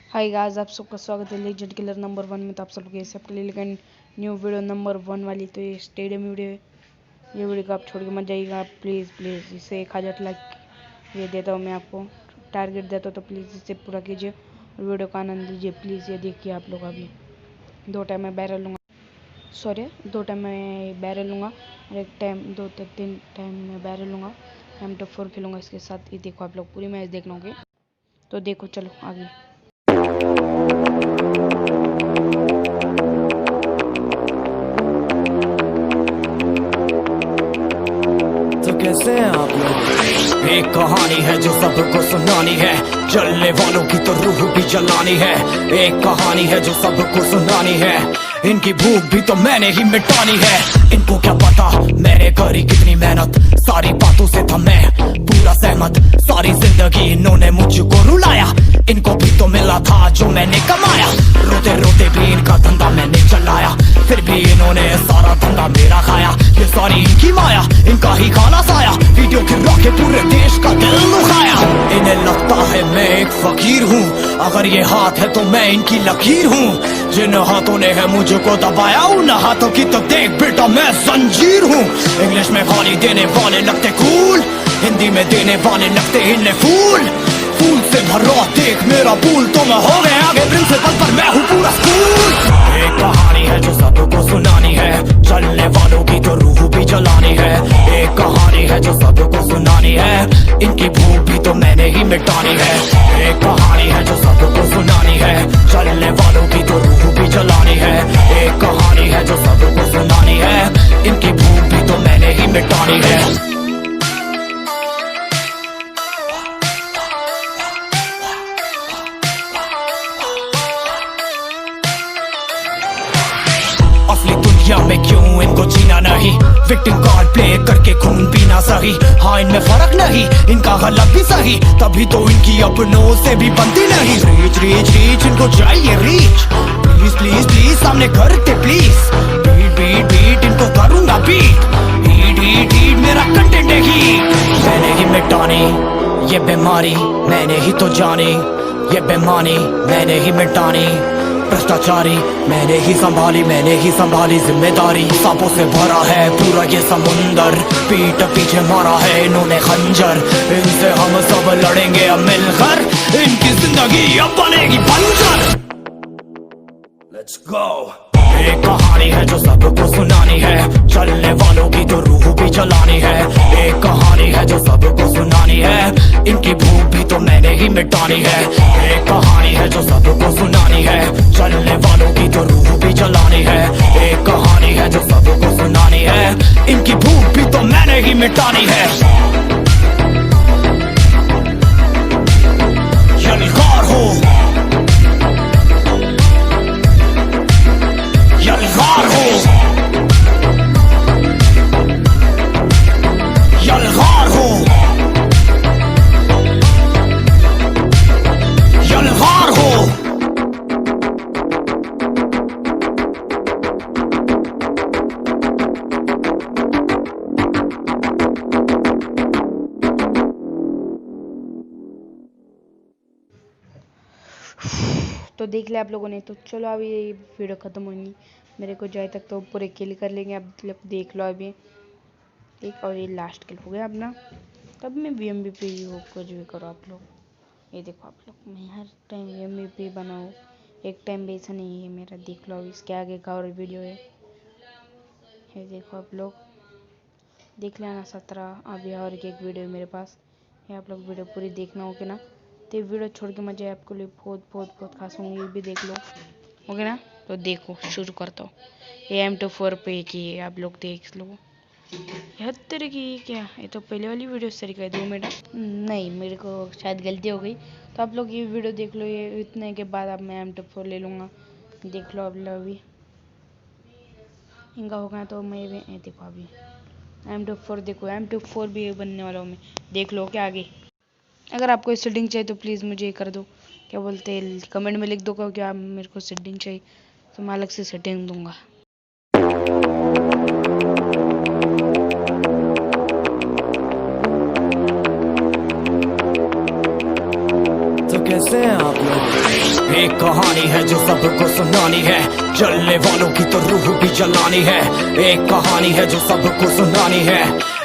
Hi guys, आप सबका स्वागत है लेजेंड किलर नंबर 1 में। तो आप सबके सबके लिए लेकिन न्यू वीडियो नंबर 1 वाली। तो ये स्टेडियम वीडियो है। ये वीडियो को आप छोड़ के मत जाइएगा प्लीज़ प्लीज़। इसे 1000 लाइक ये देता हूँ मैं आपको, टारगेट देता हूँ। तो प्लीज़ इसे पूरा कीजिए और वीडियो का आनंद लीजिए प्लीज़। ये देखिए आप लोग, अभी 2 टाइम मैं बैरल लूँगा, सॉरी 2 टाइम मैं बैरल लूँगा और 1 टाइम 2-3 टाइम मैं बैरल लूँगा। M24 खेलूँगा इसके साथ। ये देखो आप लोग, पूरी मैच देख लोगे तो देखो। चलो आगे। तो कैसे हैं आप लोग? एक कहानी है जो सबको सुनानी है, जलने वालों की तो रूह भी जलानी है। एक कहानी है जो सबको सुनानी है, इनकी भूख भी तो मैंने ही मिटानी है। इनको क्या पता मैंने करी कितनी मेहनत, सारी बातों से था मैं पूरा सहमत। सारी जिंदगी इन्होंने मुझको रुलाया, इनको भी तो मिला था जो मैंने कमाया। रोते रोते भी इनका धंधा मैंने चलाया, फिर भी इन्होंने सारा धंधा मेरा खाया। ये सारी इनकी माया, इनका ही खाना साया, वीडियो गिरा के पूरे देश का दिल दुखाया। इन्हें लगता है मैं एक फकीर हूँ, अगर ये हाथ है तो मैं इनकी लकीर हूँ। जिन हाथों ने है मुझको दबाया, उन हाथों की तो देख बेटा मैं जंजीर हूँ। इंग्लिश में गाली देने वाले लगते कूल, हिंदी में देने वाले लगते इन्हें फूल। फूल से भरा देख मेरा पूल, तो मैं हो गया आगे प्रिंसिपल पर मैं हूँ पूरा स्कूल। एक कहानी है जो सबको सुनानी है, चलने वालों की तो रूह भी जलानी है। एक कहानी है जो सबको सुनानी है, इनकी भूख भी तो मैंने ही मिटानी है। एक कहानी है जो सबको सुनानी है, चलने वालों की तो रूह भी जलानी है। एक कहानी है जो सबको सुनानी है, इनकी भूख भी तो मैंने ही मिटानी है। असली दुनिया में क्यों इनको जीना नहीं, विक्टिम कार्ड प्ले करके खून पीना सही। हाँ इनमें फर्क नहीं, इनका गलत भी सही, तभी तो इनकी अपनों से भी बनती नहीं। रीच रीच रीच इनको चाहिए रीच, प्लीज प्लीज प्लीज सामने करते प्लीज। बीट बीट बीट इनको करूंगा बीट, हीट हीट हीट मेरा कंटेंट है हीट। मैंने ही मिटानी ये बीमारी, मैंने ही तो जानी ये बेमानी, मैंने ही मिटानी भ्रष्टाचारी। मैंने ही संभाली जिम्मेदारी। सांपों से भरा है पूरा ये समुंदर, पीठ पीछे मारा है इन्होंने खंजर। इनसे हम सब लड़ेंगे अब मिलकर, इनकी जिंदगी अब बनेगी बंजर। Let's go. एक कहानी है जो सबको सुनानी है, चलने वालों की तो रूह भी जलानी है। एक कहानी है जो सबको सुनानी है, इनकी भूख भी तो मैंने ही मिटानी है। एक कहानी है जो सबको सुनानी है, चलने वालों की तो रूह भी जलानी है। एक कहानी है जो सबको सुनानी है, इनकी भूख भी तो मैंने ही मिटानी है। यलगार हो, यलगार हो, यलगार हो, यलगार हो। तो देख लिया आप लोगों ने। तो चलो अभी ये वीडियो ख़त्म होगी, मेरे को जाए तक तो पूरे किल कर लेंगे। अब देख लो अभी एक और ये लास्ट किल हो गया अपना। तब मैं MVP हो, कुछ भी करो आप लोग। ये देखो आप लोग, मैं हर टाइम MVP बनाऊँ, एक टाइम भी ऐसा नहीं है मेरा। देख लो इसके आगे का और वीडियो है, ये देखो आप लोग देख लेना। 17 अभी और एक वीडियो है मेरे पास, ये आप लोग वीडियो पूरी देखना होगी ना। तो ये वीडियो छोड़ के मजे आपके लिए बहुत बहुत बहुत खास होंगे, ये भी देख लो ओके ना। तो देखो शुरू करता हूँ। ये M24 पे की है, आप लोग देख लो। 73 की क्या, ये तो पहले वाली वीडियो से है 2 मिनट नहीं, मेरे को शायद गलती हो गई। तो आप लोग ये वीडियो देख लो, ये इतने के बाद अब मैं M24 ले लूँगा। देख लो अब अभी इनका होगा तो मैं भी देखो अभी M24 देखो, M24 भी बनने वाला हूँ मैं, देख लो क्या आगे। अगर आपको सेटिंग चाहिए तो प्लीज़ मुझे कर दो, क्या बोलते हैं कमेंट में लिख दो क्या मेरे को सेटिंग चाहिए, तो मैं अलग से सेटिंग दूंगा। तो कैसे हैं आप लोग? एक कहानी है जो सबको सुनानी है, जलने वालों की तो रूह भी जलानी है। एक कहानी है जो सबको सुनानी है,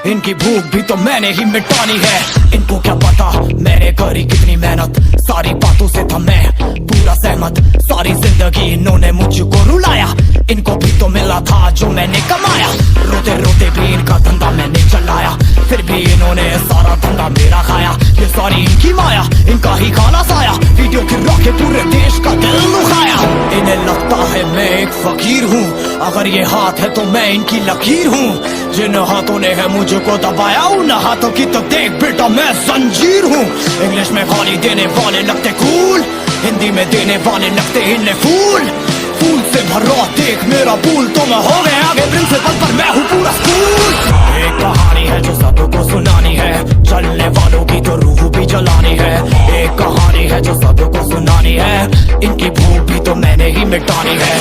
इनकी भूख भी तो मैंने ही मिटानी है। इनको क्या पता मैंने करी कितनी मेहनत, सारी बातों से था मैं पूरा सहमत। सारी जिंदगी इन्होंने मुझको रुलाया, इनको भी तो मिला था जो मैंने कमाया। रोते रोते भी इनका धंधा मैंने चलाया, फिर भी इन्होंने सारा धंधा मेरा खाया। ये सारी इनकी माया, इनका ही खाना साया, वीडियो गिरा के पूरे देश का दिल दुखाया। इन्हें लगता है मैं एक फकीर हूँ, अगर ये हाथ है तो मैं इनकी लकीर हूँ। जिन हाथों ने है मुझको दबाया, उन हाथों की तो देख बेटा मैं जंजीर हूँ। इंग्लिश में गाली देने वाले लगते कूल, हिंदी में देने वाले लगते इन्हें फूल। फूल से भरा देख मेरा पूल, तो मैं हो गया आगे प्रिंसिपल पर मैं हूँ पूरा स्कूल। एक कहानी है जो सबको सुनानी है, चलने वालों की तो रूह भी जलानी है। एक कहानी है जो सबको सुनानी है, इनकी भूख भी तो मैंने ही मिटानी है।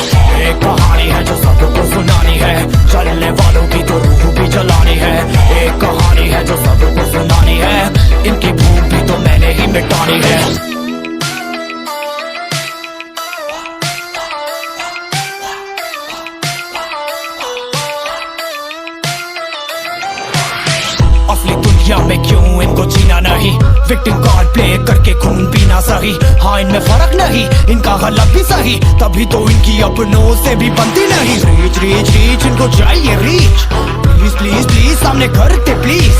एक कहानी है जो सबको सुनानी है, चलने वालों की तो रूह भी जलानी है। एक कहानी है जो सबको सुनानी है, इनकी भूख भी तो मैंने ही मिटानी है। असली दुनिया में क्यों इनको जीना नहीं, विक्टिम कार्ड प्ले करके खून पीना सही। हाँ इनमें फर्क नहीं, इनका गलत भी सही, तभी तो इनकी अपनों से भी बनती नहीं। रीच रीच रीच इनको चाहिए रीच, प्लीज प्लीज प्लीज सामने करते प्लीज।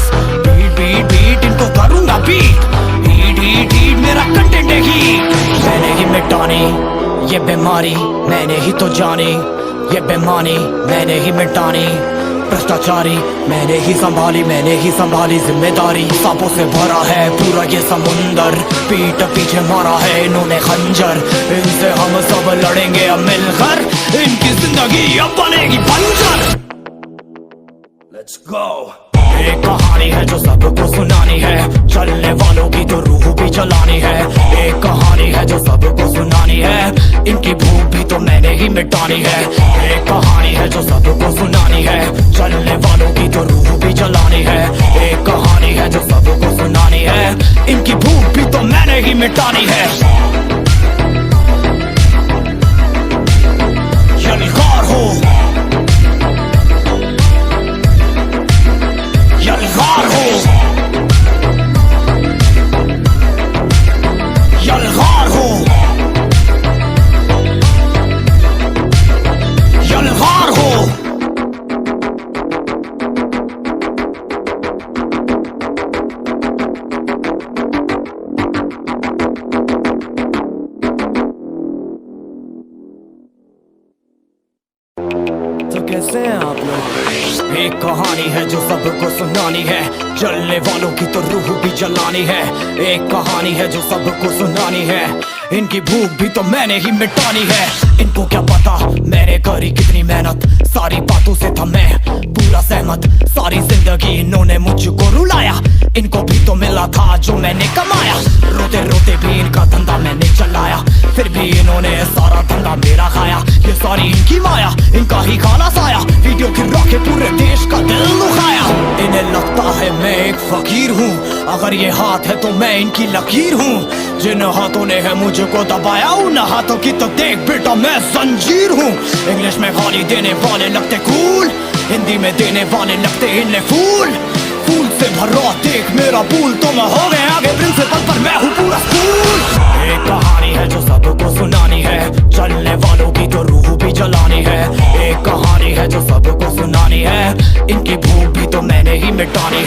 बीट बीट बीट इनको करूंगा बीट, हीट हीट हीट मेरा कंटेंट है हीट। मैंने ही मिटानी ये बीमारी, मैंने ही तो जानी ये बेमानी, मैंने ही मिटानी भ्रष्टाचारी। मैंने ही संभाली जिम्मेदारी। सांपों से भरा है पूरा ये समुंदर, पीठ पीछे मारा है इन्होंने खंजर। इनसे हम सब लड़ेंगे अब मिलकर, इनकी जिंदगी अब बनेगी बंजर। Let's go। एक कहानी है जो सबको सुनानी है, चलने वालों की तो रूह भी जलानी है। एक कहानी है जो सबको सुनानी है, इनकी भूख भी तो मैंने ही मिटानी है। एक कहानी है जो सबको सुनानी है, चलने वालों की तो रूह भी जलानी है। एक कहानी है जो सबको सुनानी है, इनकी भूख भी तो मैंने ही मिटानी है। यलगार हो यलगार हो यलगार हो यलगार हो। तो कैसे हैं आप लोग? एक कहानी है जो सबको सुनानी है, जलने वालों की तो रूह भी जलानी है। एक कहानी है जो सबको सुनानी है, इनकी भूख भी तो मैंने ही मिटानी है। इनको क्या पता मैंने करी कितनी मेहनत, सारी बातों से था मैं पूरा सहमत। सारी जिंदगी इन्होंने मुझको रुलाया, इनको भी तो मिला था जो मैंने कमाया। रोते रोते भी इनका धंधा मैंने चलाया, फिर भी इन्होंने सारा धंधा मेरा खाया। ये सारी इनकी माया, इनका ही खाना साया, वीडियो गिरा के पूरे देश का दिल दुखाया। इन्हें लगता है मैं एक फकीर हूँ, अगर ये हाथ है तो मैं इनकी लकीर हूँ। जिन हाथों ने है मुझको दबाया, उन हाथों की तो देख बेटा मैं जंजीर हूँ। इंग्लिश में गाली देने वाले लगते कूल, हिंदी में देने वाले लगते इन्हें फूल। फूल से भरा देख मेरा पूल, तो मैं हो गया आगे प्रिंसिपल पर मैं हूँ पूरा स्कूल। एक कहानी है जो सबको सुनानी है, चलने वालों की तो रूह भी जलानी है। एक कहानी है जो सबको सुनानी है, इनकी भूख भी तो मैंने ही मिटानी